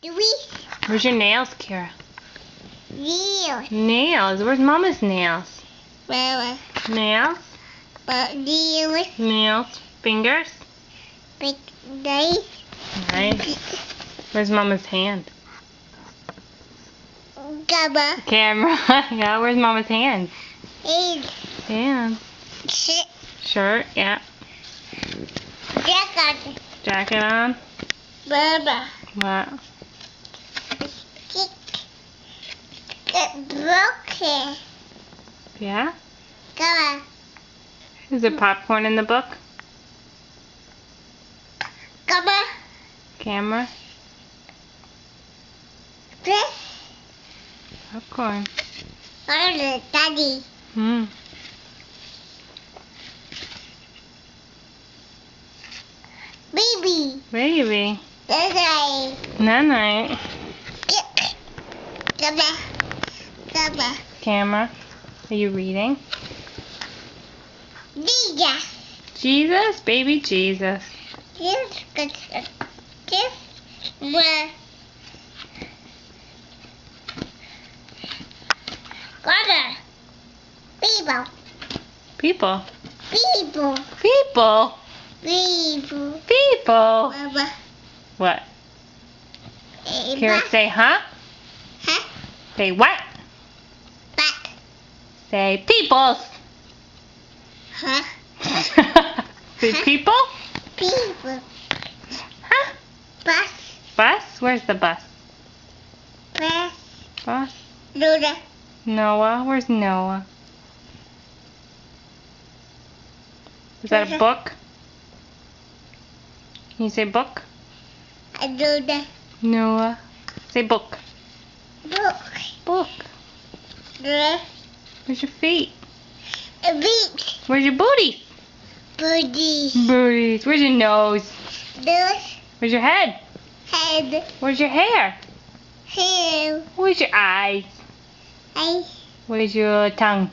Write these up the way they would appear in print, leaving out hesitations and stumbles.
Three. Where's your nails, Kira? Zero. Nails. Where's Mama's nails? Mama. Nails. Zero. Nails. Fingers. Big day. Nice. Where's Mama's hand? Gamma. Camera. Yeah, where's Mama's hand? Eight. Hand. Six. Shirt, yeah. Jacket. Jacket on. Mama. What? Get broken. Yeah? Gamma. Is there popcorn in the book? Gamma. Camera. This. Popcorn. Daddy. Hmm. Baby. Baby. Daddy. Night-night. Gamma. Gamma. Camera. Are you reading? Jesus. Jesus? Baby Jesus. This where Got people. People. People. People. People. People. Mama. What? Eva. Kira, say huh? Huh? Say what? Back. Say peoples. Huh? Say people? People. Huh? Bus. Bus? Where's the bus? Bus. Bus? Luda. Noah? Where's Noah? Is that a book? Can you say book? Luda. Noah. Say book. Book. Book. The Where's your feet? beach. Where's your booty? Booty. Booties. Where's your nose? This Where's your head? head. Where's your hair? Hair. Where's your eyes? I. Where's your tongue?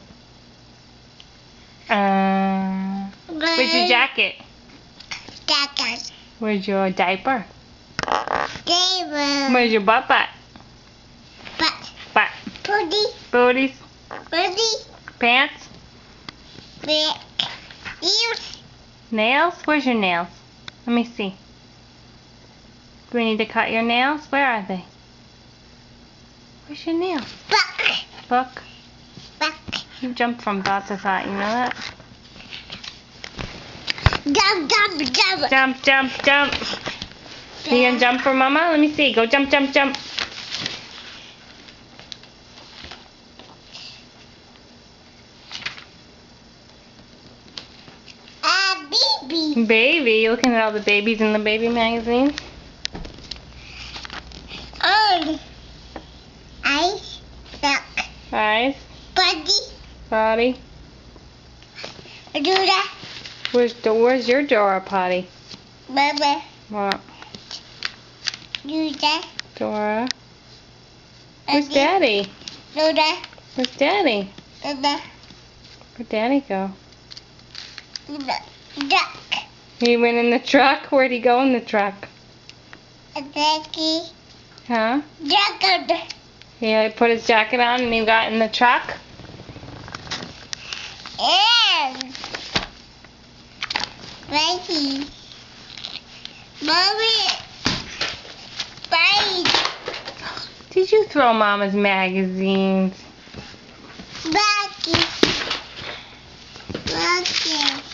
Where's your jacket? Jacket. Where's your diaper? Table. Where's your butt? Butt. Butt. Booty. Booties. Booty. Pants. Back. Ears. Nails? Where's your nails? Let me see. Do we need to cut your nails? Where are they? Where's your nails? Back. Book. Back. You jump from thought to thought, you know that? Jump, jump, jump. Jump, jump, jump. You gonna jump for Mama? Let me see. Go jump, jump, jump. Baby. Baby, you looking at all the babies in the baby magazine? On. Ice. Duck. Eyes, Buddy. potty. Duda. Where's your Dora potty? Mama. What? Duda. Dora. Where's Daddy? Duda. Where's Daddy? Duda. Where'd Daddy go? Duck. He went in the truck? Where'd he go in the truck? Becky. Huh? Jacket. He put his jacket on and he got in the truck? And. Becky. Mommy. Bye. Did you throw Mama's magazines? Becky. Becky.